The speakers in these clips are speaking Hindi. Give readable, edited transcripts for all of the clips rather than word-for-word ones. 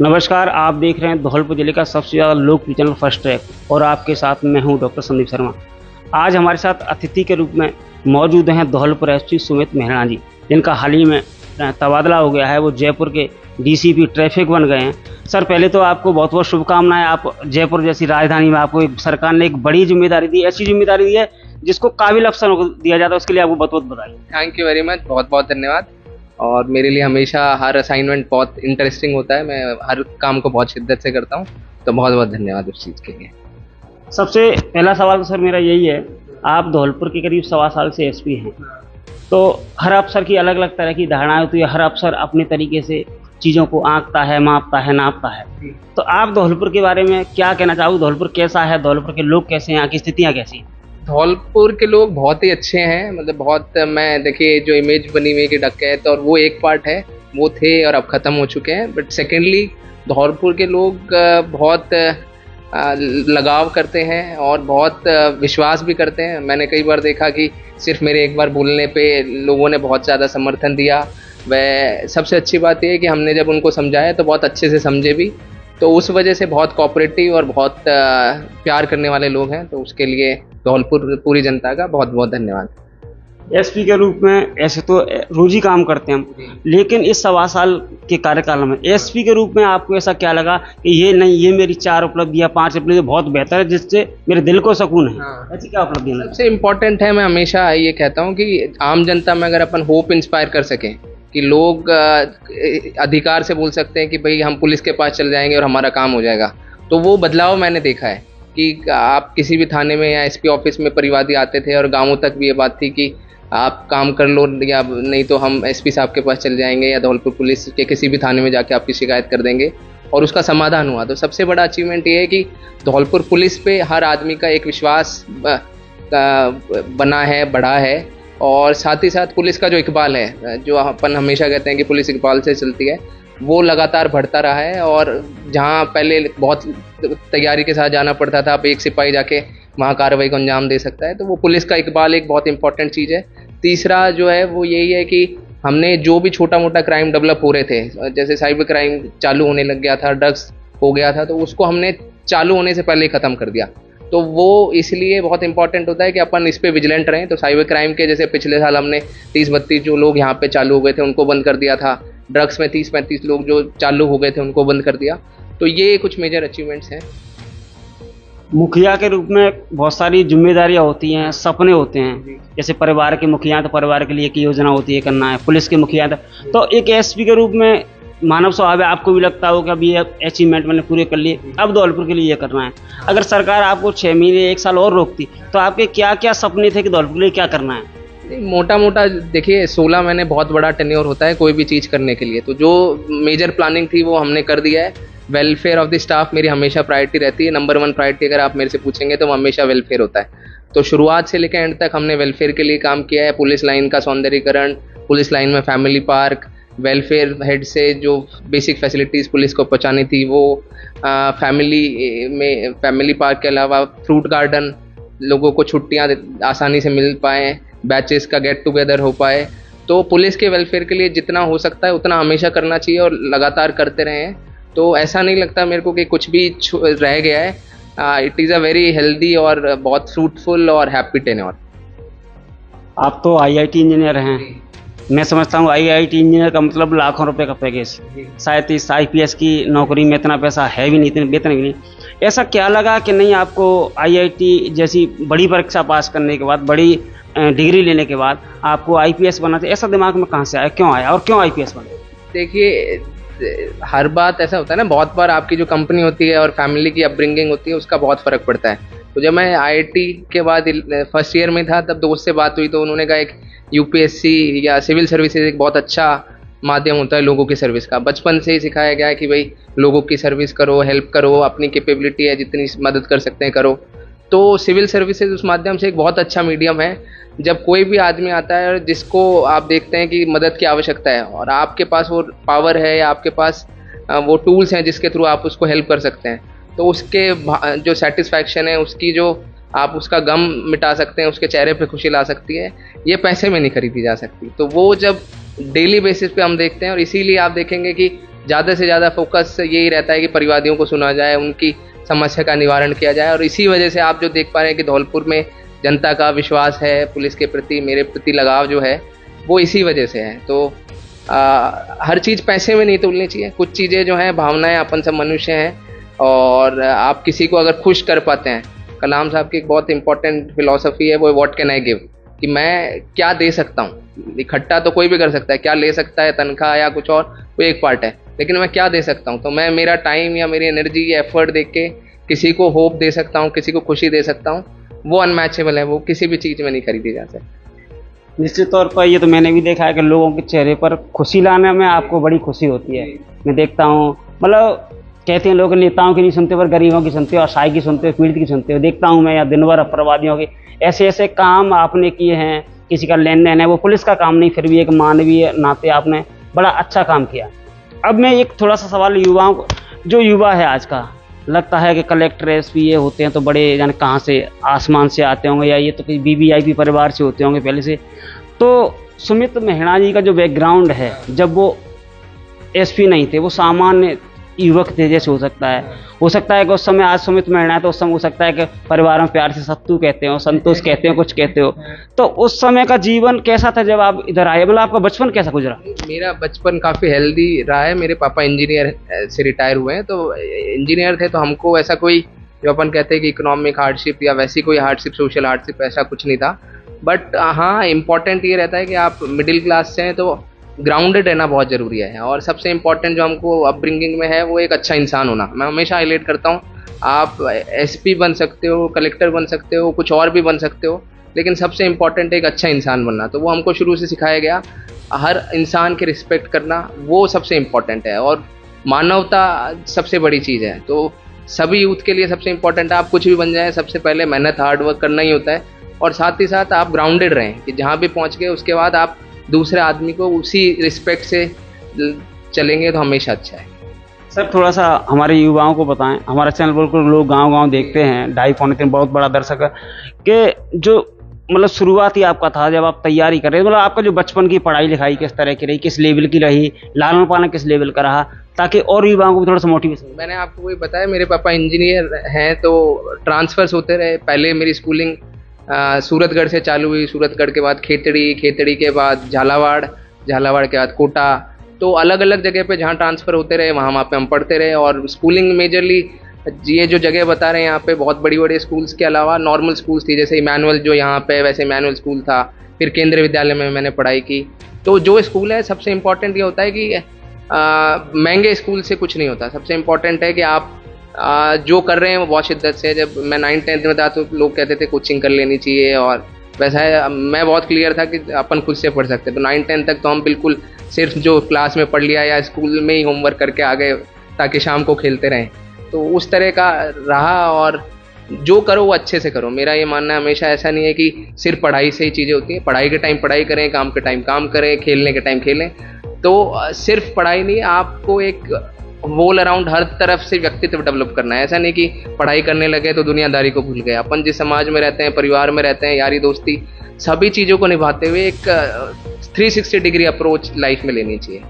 नमस्कार, आप देख रहे हैं धौलपुर जिले का सबसे ज़्यादा लोकप्रिय चैनल फर्स्ट ट्रैक और आपके साथ मैं हूं डॉक्टर संदीप शर्मा। आज हमारे साथ अतिथि के रूप में मौजूद हैं धौलपुर एसपी सुमित मेहरा जी, जिनका हाल ही में तबादला हो गया है। वो जयपुर के डीसीपी ट्रैफिक बन गए हैं। सर, पहले तो आपको बहुत बहुत शुभकामनाएं। आप जयपुर जैसी राजधानी में आपको सरकार ने एक बड़ी जिम्मेदारी दी, ऐसी जिम्मेदारी दी है जिसको काबिल अफसरों को दिया जाता है, उसके लिए आपको बहुत बहुत बधाई। थैंक यू वेरी मच, बहुत बहुत धन्यवाद। और मेरे लिए हमेशा हर असाइनमेंट बहुत इंटरेस्टिंग होता है, मैं हर काम को बहुत शिद्दत से करता हूँ, तो बहुत बहुत धन्यवाद उस चीज़ के लिए। सबसे पहला सवाल तो सर मेरा यही है, आप धौलपुर के करीब 1.25 साल से एसपी हैं, तो हर अफसर की अलग अलग तरह की धारणाएं होती है। हर अफसर अपने तरीके से चीज़ों को आंकता है, मापता है, नापता है। तो आप धौलपुर के बारे में क्या कहना चाहोगे? धौलपुर कैसा है? धौलपुर के लोग कैसे हैं? यहाँ की स्थितियाँ कैसी हैं? धौलपुर के लोग बहुत ही अच्छे हैं, मतलब बहुत, मैं देखिए जो इमेज बनी हुई है कि डकैत, और वो एक पार्ट है, वो थे और अब ख़त्म हो चुके हैं। बट सेकेंडली धौलपुर के लोग बहुत लगाव करते हैं और बहुत विश्वास भी करते हैं। मैंने कई बार देखा कि सिर्फ मेरे एक बार बोलने पे लोगों ने बहुत ज़्यादा समर्थन दिया। वह सबसे अच्छी बात यह है कि हमने जब उनको समझाया तो बहुत अच्छे से समझे भी, तो उस वजह से बहुत कोऑपरेटिव और बहुत प्यार करने वाले लोग हैं। तो उसके लिए धौलपुर पूरी जनता का बहुत बहुत धन्यवाद। एसपी के रूप में ऐसे तो रोज ही काम करते हैं हम, लेकिन इस 1.25 साल के कार्यकाल में एसपी के रूप में आपको ऐसा क्या लगा कि ये नहीं, ये मेरी 4 उपलब्धियां 5 उपलब्धियां बहुत बेहतर है, जिससे मेरे दिल को सुकून है? ऐसी क्या उपलब्धियां? सबसे इम्पोर्टेंट है, मैं हमेशा ये कहता हूँ कि आम जनता में अगर अपन होप इंस्पायर कर सकें कि लोग अधिकार से बोल सकते हैं कि भाई हम पुलिस के पास चल जाएंगे और हमारा काम हो जाएगा, तो वो बदलाव मैंने देखा है कि आप किसी भी थाने में या एसपी ऑफिस में परिवादी आते थे और गांवों तक भी ये बात थी कि आप काम कर लो या नहीं तो हम एसपी साहब के पास चल जाएंगे या धौलपुर पुलिस के किसी भी थाने में जाके आपकी शिकायत कर देंगे, और उसका समाधान हुआ। तो सबसे बड़ा अचीवमेंट ये है कि धौलपुर पुलिस पे हर आदमी का एक विश्वास बना है, बढ़ा है, और साथ ही साथ पुलिस का जो इकबाल है, जो अपन हमेशा कहते हैं कि पुलिस इकबाल से चलती है, वो लगातार बढ़ता रहा है। और जहाँ पहले बहुत तैयारी के साथ जाना पड़ता था, अब एक सिपाही जाके वहाँ कार्रवाई को अंजाम दे सकता है, तो वो पुलिस का इकबाल एक बहुत इंपॉर्टेंट चीज़ है। तीसरा जो है वो यही है कि हमने जो भी छोटा मोटा क्राइम डेवलप हो रहे थे, जैसे साइबर क्राइम चालू होने लग गया था, ड्रग्स हो गया था, तो उसको हमने चालू होने से पहले ही ख़त्म कर दिया। तो वो इसलिए बहुत इंपॉर्टेंट होता है कि अपन इस पे विजिलेंट रहें। तो साइबर क्राइम के जैसे पिछले साल हमने 30-32 जो लोग यहाँ पे चालू हो गए थे उनको बंद कर दिया था, ड्रग्स में 30-35 लोग जो चालू हो गए थे उनको बंद कर दिया। तो ये कुछ मेजर अचीवमेंट्स हैं। मुखिया के रूप में बहुत सारी जिम्मेदारियां होती हैं, सपने होते हैं। जैसे परिवार के मुखिया तो परिवार के लिए एक योजना होती है करना है, पुलिस के मुखिया तो एक एसपी के रूप में मानव स्वभाव है, आपको भी लगता हो कि अब ये अचीवमेंट मैंने पूरे कर लिए, अब धौलपुर के लिए ये करना है। अगर सरकार आपको 6 महीने 1 साल और रोकती तो आपके क्या क्या सपने थे कि धौलपुर के लिए क्या करना है? मोटा मोटा देखिए, 16 महीने बहुत बड़ा टेन्योर होता है कोई भी चीज़ करने के लिए। तो जो मेजर प्लानिंग थी वो हमने कर दिया है। वेलफेयर ऑफ द स्टाफ मेरी हमेशा प्रायोरिटी रहती है। नंबर 1 प्रायोरिटी अगर आप मेरे से पूछेंगे तो वो हमेशा वेलफेयर होता है। तो शुरुआत से लेकर एंड तक हमने वेलफेयर के लिए काम किया है। पुलिस लाइन का सौंदर्यीकरण, पुलिस लाइन में फैमिली पार्क, वेलफेयर हेड से जो बेसिक फैसिलिटीज़ पुलिस को पहुँचानी थी वो, फैमिली पार्क के अलावा फ्रूट गार्डन, लोगों को छुट्टियाँ आसानी से मिल पाएँ, बैचेस का गेट टुगेदर हो पाए। तो पुलिस के वेलफेयर के लिए जितना हो सकता है उतना हमेशा करना चाहिए और लगातार करते रहे हैं। तो ऐसा नहीं लगता मेरे को कि कुछ भी रह गया है। It is a very healthy और बहुत फ्रूटफुल और हैप्पी टेन्योर। आप तो आईआईटी इंजीनियर हैं। मैं समझता हूँ आईआईटी इंजीनियर का मतलब लाखों रुपए का पैकेज। शायद इस आईपीएस की नौकरी में इतना पैसा है भी नहीं, इतने वेतन भी नहीं। ऐसा क्या लगा कि नहीं, आपको आईआईटी जैसी बड़ी परीक्षा पास करने के बाद, बड़ी डिग्री लेने के बाद आपको आईपीएस बनना चाहिए, ऐसा दिमाग में कहाँ से आया, क्यों आया और क्यों आईपीएस बना? देखिए, हर बात ऐसा होता है ना, बहुत बार आपकी जो कंपनी होती है और फैमिली की अपब्रिंगिंग होती है उसका बहुत फ़र्क पड़ता है। तो जब मैं आईआईटी के बाद फर्स्ट ईयर में था तब दोस्त से बात हुई तो उन्होंने कहा एक यूपीएससी या सिविल सर्विसेज एक बहुत अच्छा माध्यम होता है लोगों की सर्विस का। बचपन से ही सिखाया गया है कि भाई लोगों की सर्विस करो, हेल्प करो, अपनी कैपेबिलिटी है जितनी मदद कर सकते हैं करो। तो सिविल सर्विसेज उस माध्यम से एक बहुत अच्छा मीडियम है। जब कोई भी आदमी आता है और जिसको आप देखते हैं कि मदद की आवश्यकता है और आपके पास वो पावर है या आपके पास वो टूल्स हैं जिसके थ्रू आप उसको हेल्प कर सकते हैं, तो उसके जो सेटिस्फैक्शन है, उसकी जो आप उसका गम मिटा सकते हैं, उसके चेहरे पे खुशी ला सकती है, ये पैसे में नहीं खरीदी जा सकती। तो वो जब डेली बेसिस पे हम देखते हैं, और इसीलिए आप देखेंगे कि ज़्यादा से ज़्यादा फोकस यही रहता है कि परिवादियों को सुना जाए, उनकी समस्या का निवारण किया जाए। और इसी वजह से आप जो देख पा रहे हैं कि धौलपुर में जनता का विश्वास है पुलिस के प्रति, मेरे प्रति लगाव जो है वो इसी वजह से है। तो हर चीज़ पैसे में नहीं तोलनी चाहिए, कुछ चीज़ें जो हैं भावनाएं, अपन सब मनुष्य हैं, और आप किसी को अगर खुश कर पाते हैं, कलाम साहब की एक बहुत इंपॉर्टेंट फिलॉसफी है वो व्हाट कैन आई गिव, कि मैं क्या दे सकता हूँ। इकट्ठा तो कोई भी कर सकता है, क्या ले सकता है, तनख्वाह या कुछ और, वो एक पार्ट है, लेकिन मैं क्या दे सकता हूँ। तो मैं मेरा टाइम या मेरी एनर्जी या एफर्ट दे के किसी को होप दे सकता हूँ, किसी को खुशी दे सकता हूँ, वो अनमैचेबल है, वो किसी भी चीज़ में नहीं खरीदी जा सकती। निश्चित तौर पर ये तो मैंने भी देखा है कि लोगों के चेहरे पर खुशी लाने में आपको बड़ी खुशी होती है। मैं देखता हूँ, मतलब कहते हैं लोग नेताओं की नहीं सुनते पर गरीबों की सुनते हो, असहाय की सुनते हो, पीड़ित की सुनते हो। देखता हूँ मैं या दिन भर अपराधियों के ऐसे ऐसे काम आपने किए हैं, किसी का लेन देन है, वो पुलिस का काम नहीं, फिर भी एक मानवीय नाते आपने बड़ा अच्छा काम किया। अब मैं एक थोड़ा सा सवाल युवाओं को, जो युवा है आज का, लगता है कि कलेक्टर एसपी ये होते हैं तो बड़े जाने कहाँ से आसमान से आते होंगे, या ये तो किसी वीवीआईपी परिवार से होते होंगे पहले से। तो सुमित मेहरा जी का जो बैकग्राउंड है, जब वो एसपी नहीं थे, वो सामान्य युवक थे जैसे हो सकता है कि उस समय, आज सुमित मेहरा है तो उस समय हो सकता है कि परिवार में प्यार से सत्तू कहते हो, संतोष कहते हो, कुछ कहते हो। तो उस समय का जीवन कैसा था जब आप इधर आए, मतलब आपका बचपन कैसा गुजरा? मेरा बचपन काफ़ी हेल्दी रहा है। मेरे पापा इंजीनियर से रिटायर हुए हैं, तो इंजीनियर थे, तो हमको ऐसा कोई, जो अपन कहते हैं कि इकोनॉमिक हार्डशिप या वैसी कोई हार्डशिप, सोशल हार्डशिप, ऐसा कुछ नहीं था। बट हाँ, इम्पॉर्टेंट ये रहता है कि आप मिडिल क्लास से हैं तो ग्राउंडेड रहना बहुत ज़रूरी है। और सबसे इम्पॉर्टेंट जो हमको अपब्रिंगिंग में है वो एक अच्छा इंसान होना। मैं हमेशा हाईलाइट करता हूँ, आप एसपी बन सकते हो, कलेक्टर बन सकते हो, कुछ और भी बन सकते हो, लेकिन सबसे इम्पॉर्टेंट एक अच्छा इंसान बनना। तो वो हमको शुरू से सिखाया गया, हर इंसान की रिस्पेक्ट करना वो सबसे इम्पॉर्टेंट है, और मानवता सबसे बड़ी चीज़ है। तो सभी यूथ के लिए सबसे इम्पॉर्टेंट है, आप कुछ भी बन जाए, सबसे पहले मेहनत, हार्ड वर्क करना ही होता है, और साथ ही साथ आप ग्राउंडेड रहें कि जहाँ भी पहुँच गए उसके बाद आप दूसरे आदमी को उसी रिस्पेक्ट से चलेंगे तो हमेशा अच्छा है। सर थोड़ा सा हमारे युवाओं को बताएं, हमारा चैनल बिल्कुल लोग गांव-गांव देखते हैं, 2.5-3 बहुत बड़ा दर्शक है, कि जो मतलब शुरुआत ही आपका था जब आप तैयारी कर रहे थे, मतलब आपका जो बचपन की पढ़ाई लिखाई किस तरह की रही, किस लेवल की रही, लालन पालन किस लेवल का रहा, ताकि और युवाओं को भी थोड़ा सा मोटिवेशन। मैंने आपको वही बताया, मेरे पापा इंजीनियर हैं, तो ट्रांसफर्स होते रहे। पहले मेरी स्कूलिंग सूरतगढ़ से चालू हुई, सूरतगढ़ के बाद खेतड़ी, खेतड़ी के बाद झालावाड़, झालावाड़ के बाद कोटा। तो अलग अलग जगह पे जहाँ ट्रांसफ़र होते रहे वहाँ पे हम पढ़ते रहे। और स्कूलिंग मेजरली ये जो जगह बता रहे हैं यहाँ पे बहुत बड़ी बड़ी स्कूल्स के अलावा नॉर्मल स्कूल्स थी, जैसे इमैनुअल जो यहाँ पे, वैसे इमैनुअल स्कूल था। फिर केंद्रीय विद्यालय में मैंने पढ़ाई की। तो जो स्कूल है, सबसे इम्पॉर्टेंट ये होता है कि महंगे स्कूल से कुछ नहीं होता। सबसे इम्पॉर्टेंट है कि आप जो कर रहे हैं वो बहुत शिद्दत से। जब मैं 9th-10th में था तो लोग कहते थे कोचिंग कर लेनी चाहिए, और वैसा है, मैं बहुत क्लियर था कि अपन खुद से पढ़ सकते। तो 9th-10th तक तो हम बिल्कुल सिर्फ जो क्लास में पढ़ लिया या स्कूल में ही होमवर्क करके आ गए ताकि शाम को खेलते रहें, तो उस तरह का रहा। और जो करो वो अच्छे से करो, मेरा ये मानना है हमेशा। ऐसा नहीं है कि सिर्फ पढ़ाई से ही चीज़ें होती हैं। पढ़ाई के टाइम पढ़ाई करें, काम के टाइम काम करें, खेलने के टाइम खेलें। तो सिर्फ पढ़ाई नहीं, आपको एक वॉल अराउंड हर तरफ से व्यक्तित्व डेवलप करना है। ऐसा नहीं कि पढ़ाई करने लगे तो दुनियादारी को भूल गए। अपन जिस समाज में रहते हैं, परिवार में रहते हैं, यारी दोस्ती, सभी चीज़ों को निभाते हुए एक 360 डिग्री अप्रोच लाइफ में लेनी चाहिए।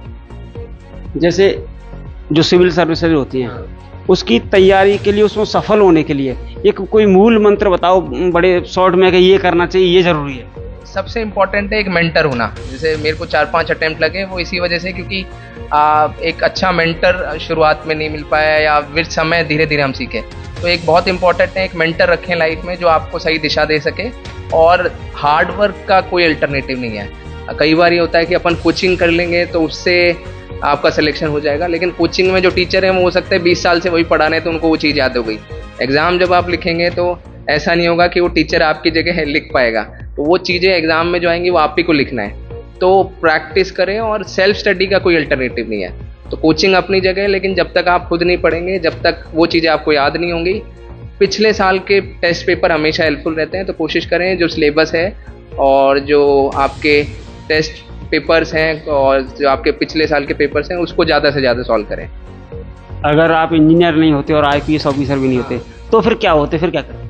जैसे जो सिविल सर्विसेज होती हैं, उसकी तैयारी के लिए, उसमें सफल होने के लिए एक कोई मूल मंत्र बताओ बड़े शॉर्ट में कि ये करना चाहिए, ये ज़रूरी है। सबसे इम्पॉर्टेंट है एक मेंटर होना। जैसे मेरे को 4-5 अटेम्प्ट लगे, वो इसी वजह से क्योंकि एक अच्छा मेंटर शुरुआत में नहीं मिल पाया, या विद समय धीरे धीरे हम सीखे। तो एक बहुत इंपॉर्टेंट है, एक मेंटर रखें लाइफ में जो आपको सही दिशा दे सके। और हार्ड वर्क का कोई अल्टरनेटिव नहीं है। कई बार ये होता है कि अपन कोचिंग कर लेंगे तो उससे आपका सिलेक्शन हो जाएगा, लेकिन कोचिंग में जो टीचर हैं वो हो सकता है 20 साल से वही पढ़ा रहे हैं, तो उनको वो चीज़ याद हो गई। एग्ज़ाम जब आप लिखेंगे तो ऐसा नहीं होगा कि वो टीचर आपकी जगह लिख पाएगा, तो वो चीज़ें एग्ज़ाम में जो आएंगी वो आप ही को लिखना है। तो प्रैक्टिस करें, और सेल्फ स्टडी का कोई अल्टरनेटिव नहीं है। तो कोचिंग अपनी जगह है, लेकिन जब तक आप खुद नहीं पढ़ेंगे, जब तक वो चीज़ें आपको याद नहीं होंगी। पिछले साल के टेस्ट पेपर हमेशा हेल्पफुल रहते हैं, तो कोशिश करें जो सिलेबस है और जो आपके टेस्ट पेपर्स हैं और जो आपके पिछले साल के पेपर्स हैं उसको ज़्यादा से ज़्यादा सॉल्व करें। अगर आप इंजीनियर नहीं होते और IPS ऑफिसर भी नहीं होते तो फिर क्या होते, फिर क्या करें?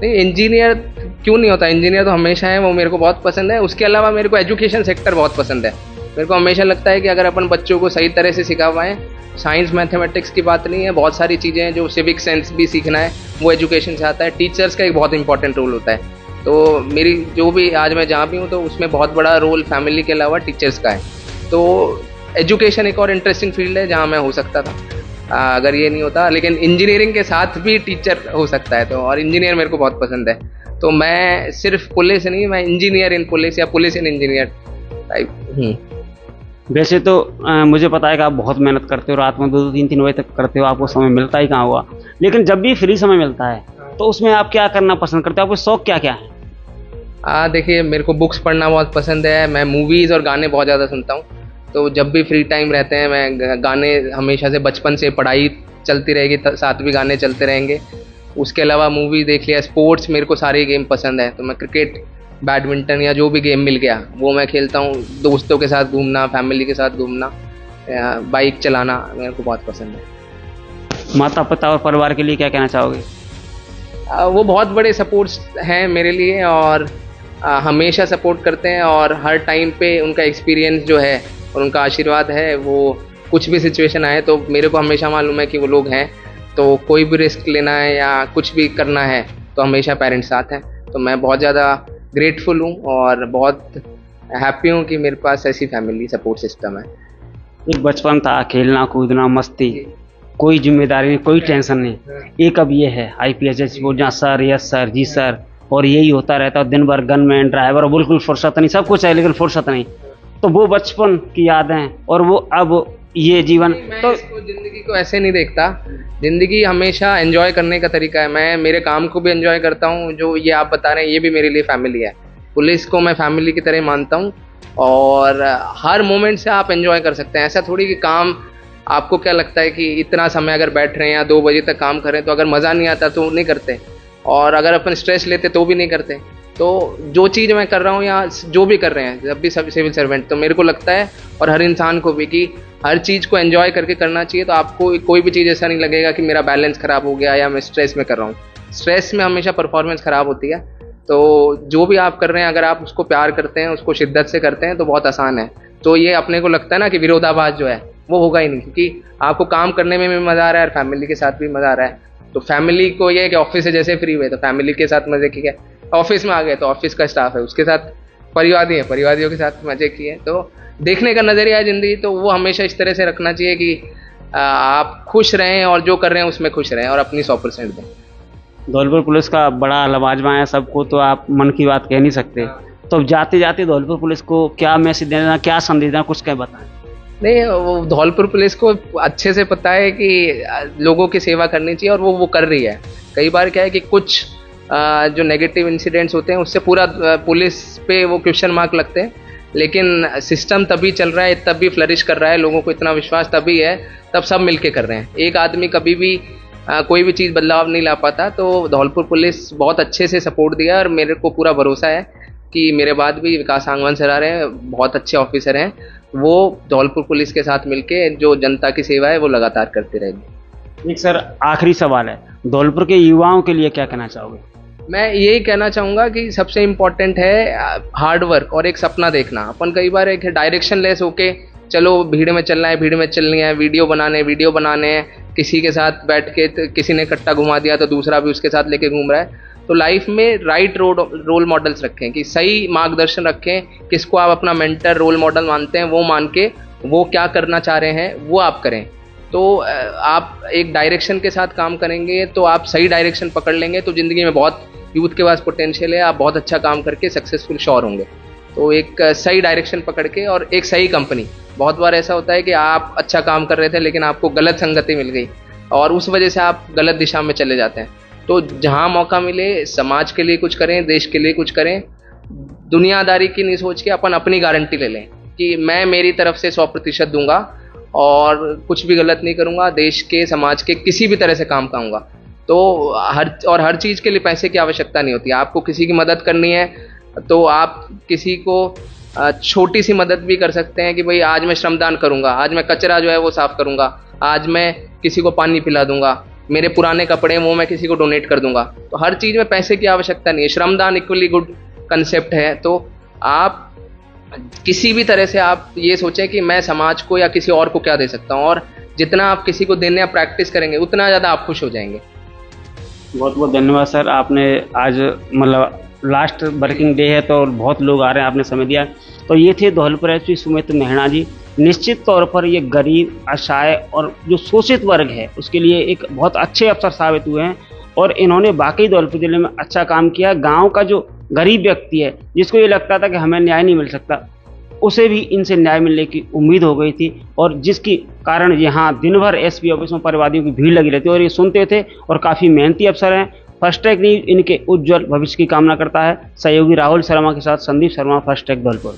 नहीं, इंजीनियर क्यों नहीं होता, इंजीनियर तो हमेशा है, वो मेरे को बहुत पसंद है। उसके अलावा मेरे को एजुकेशन सेक्टर बहुत पसंद है। मेरे को हमेशा लगता है कि अगर अपन बच्चों को सही तरह से सिखा पाएँ साइंस मैथमेटिक्स की बात नहीं है, बहुत सारी चीज़ें हैं जो सिविक सेंस भी सीखना है, वो एजुकेशन से आता है। टीचर्स का एक बहुत इंपॉर्टेंट रोल होता है। तो मेरी जो भी आज मैं जहाँ भी हूँ तो उसमें बहुत बड़ा रोल फैमिली के अलावा टीचर्स का है। तो एजुकेशन एक और इंटरेस्टिंग फील्ड है जहाँ मैं हो सकता था अगर ये नहीं होता, लेकिन इंजीनियरिंग के साथ भी टीचर हो सकता है। तो और इंजीनियर मेरे को बहुत पसंद है, तो मैं सिर्फ पुलिस नहीं, मैं इंजीनियर इन पुलिस या पुलिस इन इंजीनियर टाइप हूँ। वैसे तो मुझे पता है कि आप बहुत मेहनत करते हो, रात में 2-3 बजे तक करते हो, आपको समय मिलता ही कहाँ हुआ। लेकिन जब भी फ्री समय मिलता है तो उसमें आप क्या करना पसंद करते हो, आपके शौक क्या क्या है? देखिए, मेरे को बुक्स पढ़ना बहुत पसंद है, मैं मूवीज़ और गाने बहुत ज़्यादा सुनता हूँ। तो जब भी फ्री टाइम रहते हैं मैं गाने हमेशा से, बचपन से पढ़ाई चलती रहेगी साथ भी गाने चलते रहेंगे। उसके अलावा मूवी देख लिया, स्पोर्ट्स मेरे को सारे गेम पसंद है। तो मैं क्रिकेट, बैडमिंटन या जो भी गेम मिल गया वो मैं खेलता हूँ। दोस्तों के साथ घूमना, फैमिली के साथ घूमना, बाइक चलाना मेरे को बहुत पसंद है। माता पिता और परिवार के लिए क्या कहना चाहोगे? वो बहुत बड़े सपोर्ट्स हैं मेरे लिए और हमेशा सपोर्ट करते हैं, और हर टाइम पे उनका एक्सपीरियंस जो है और उनका आशीर्वाद है, वो कुछ भी सिचुएशन आए तो मेरे को हमेशा मालूम है कि वो लोग हैं। तो कोई भी रिस्क लेना है या कुछ भी करना है तो हमेशा पेरेंट्स साथ हैं। तो मैं बहुत ज़्यादा ग्रेटफुल हूँ और बहुत हैप्पी हूँ कि मेरे पास ऐसी फैमिली सपोर्ट सिस्टम है। एक बचपन था, खेलना कूदना मस्ती, कोई जिम्मेदारी नहीं, कोई टेंशन नहीं। एक अब ये है IPS जैसे बोलना सर, यस सर, जी सर, और यही होता रहता है दिन भर। गनमैन, ड्राइवर, बिल्कुल फुर्सत नहीं, सब कुछ है लेकिन फुर्सत नहीं। तो वो बचपन की यादें और वो अब ये जीवन। तो ज़िंदगी को ऐसे नहीं देखता, ज़िंदगी हमेशा एंजॉय करने का तरीका है। मैं मेरे काम को भी एंजॉय करता हूँ, जो ये आप बता रहे हैं ये भी मेरे लिए फैमिली है। पुलिस को मैं फैमिली की तरह मानता हूँ और हर मोमेंट से आप एंजॉय कर सकते हैं। ऐसा थोड़ी कि काम, आपको क्या लगता है कि इतना समय अगर बैठ रहे हैं या 2 बजे तक काम करें तो अगर मज़ा नहीं आता तो नहीं करते, और अगर अपन स्ट्रेस लेते तो भी नहीं करते। तो जो चीज़ मैं कर रहा हूँ या जो भी कर रहे हैं जब भी सब सिविल सर्वेंट, तो मेरे को लगता है और हर इंसान को भी कि हर चीज़ को एंजॉय करके करना चाहिए। तो आपको कोई भी चीज़ ऐसा नहीं लगेगा कि मेरा बैलेंस ख़राब हो गया या मैं स्ट्रेस में कर रहा हूँ। स्ट्रेस में हमेशा परफॉर्मेंस ख़राब होती है। तो जो भी आप कर रहे हैं अगर आप उसको प्यार करते हैं, उसको शिद्दत से करते हैं तो बहुत आसान है। तो ये अपने को लगता है ना कि विरोधाभास जो है वो होगा ही नहीं, क्योंकि आपको काम करने में भी मज़ा आ रहा है और फैमिली के साथ भी मज़ा आ रहा है। तो फैमिली को ये है कि ऑफिस से जैसे फ्री हुए तो फैमिली के साथ मज़े किए, ऑफिस में आ गए तो ऑफिस का स्टाफ है उसके साथ परिवादी है, परिवादियों के साथ मज़े किए। तो देखने का नज़रिया है ज़िंदगी, तो वो हमेशा इस तरह से रखना चाहिए कि आप खुश रहें और जो कर रहे हैं उसमें खुश रहें और अपनी 100% दें। धौलपुर पुलिस का बड़ा लवाजमा है सबको, तो आप मन की बात कह नहीं सकते। तो जाते जाते धौलपुर पुलिस को क्या मैसेज देना, क्या संदेश देना, कुछ क्या बताएं? नहीं, वो धौलपुर पुलिस को अच्छे से पता है कि लोगों की सेवा करनी चाहिए और वो कर रही है। कई बार क्या है कि कुछ जो नेगेटिव इंसिडेंट्स होते हैं उससे पूरा पुलिस पे वो क्वेश्चन मार्क लगते हैं, लेकिन सिस्टम तभी चल रहा है, तभी फ्लरिश कर रहा है, लोगों को इतना विश्वास तभी है, तब सब मिलके कर रहे हैं। एक आदमी कभी भी कोई भी चीज़ बदलाव नहीं ला पाता। तो धौलपुर पुलिस बहुत अच्छे से सपोर्ट दिया और मेरे को पूरा भरोसा है कि मेरे बाद भी विकास आंगवान सर आ रहे हैं, बहुत अच्छे ऑफिसर हैं, वो धौलपुर पुलिस के साथ मिलके जो जनता की सेवा है वो लगातार करते रहेंगे। एक सर आखिरी सवाल है, धौलपुर के युवाओं के लिए क्या कहना चाहोगे? मैं यही कहना चाहूँगा कि सबसे इम्पॉर्टेंट है हार्ड वर्क और एक सपना देखना। अपन कई बार एक डायरेक्शन लेस होके चलो भीड़ में चलना है, भीड़ में चलनी है, वीडियो बनाने हैं, किसी के साथ बैठ के किसी ने कट्टा घुमा दिया तो दूसरा भी उसके साथ लेके घूम रहा है। तो लाइफ में राइट रोल मॉडल्स रखें, कि सही मार्गदर्शन रखें, किसको आप अपना मेंटर रोल मॉडल मानते हैं वो मान के वो क्या करना चाह रहे हैं वो आप करें। तो आप एक डायरेक्शन के साथ काम करेंगे तो आप सही डायरेक्शन पकड़ लेंगे तो ज़िंदगी में बहुत यूथ के पास पोटेंशियल है, आप बहुत अच्छा काम करके सक्सेसफुल श्योर होंगे। तो एक सही डायरेक्शन पकड़ के और एक सही कंपनी। बहुत बार ऐसा होता है कि आप अच्छा काम कर रहे थे लेकिन आपको गलत संगति मिल गई और उस वजह से आप गलत दिशा में चले जाते हैं। तो जहाँ मौका मिले समाज के लिए कुछ करें, देश के लिए कुछ करें, दुनियादारी की नहीं सोच के अपन अपनी गारंटी ले लें कि मैं मेरी तरफ से 100% दूंगा और कुछ भी गलत नहीं करूंगा, देश के समाज के किसी भी तरह से काम करूंगा। तो हर चीज़ के लिए पैसे की आवश्यकता नहीं होती। आपको किसी की मदद करनी है तो आप किसी को छोटी सी मदद भी कर सकते हैं कि भाई आज मैं श्रमदान करूंगा, आज मैं कचरा जो है वो साफ करूंगा, आज मैं किसी को पानी पिला दूंगा, मेरे पुराने कपड़े वो मैं किसी को डोनेट कर दूंगा। तो हर चीज़ में पैसे की आवश्यकता नहीं है, श्रमदान इक्वली गुड कंसेप्ट है। तो आप किसी भी तरह से आप ये सोचें कि मैं समाज को या किसी और को क्या दे सकता हूँ, और जितना आप किसी को देने आप प्रैक्टिस करेंगे उतना ज़्यादा आप खुश हो जाएंगे। बहुत बहुत धन्यवाद सर, आपने आज मतलब लास्ट वर्किंग डे है तो बहुत लोग आ रहे हैं, आपने समय दिया। तो ये थे धौलपुर एसपी सुमित मेहरा जी। निश्चित तौर पर ये गरीब, असहाय और जो शोषित वर्ग है उसके लिए एक बहुत अच्छे अफसर साबित हुए हैं और इन्होंने वाकई धौलपुर जिले में अच्छा काम किया। गांव का जो गरीब व्यक्ति है जिसको ये लगता था कि हमें न्याय नहीं मिल सकता, उसे भी इनसे न्याय मिलने की उम्मीद हो गई थी और जिसकी कारण यहाँ दिन भर एसपी ऑफिस में परिवादियों की भीड़ लगी रहती और ये सुनते थे और काफ़ी मेहनती अफसर हैं। फर्स्ट ट्रैक न्यूज इनके उज्जवल भविष्य की कामना करता है। सहयोगी राहुल शर्मा के साथ संदीप शर्मा, फर्स्ट ट्रैक धौलपुर।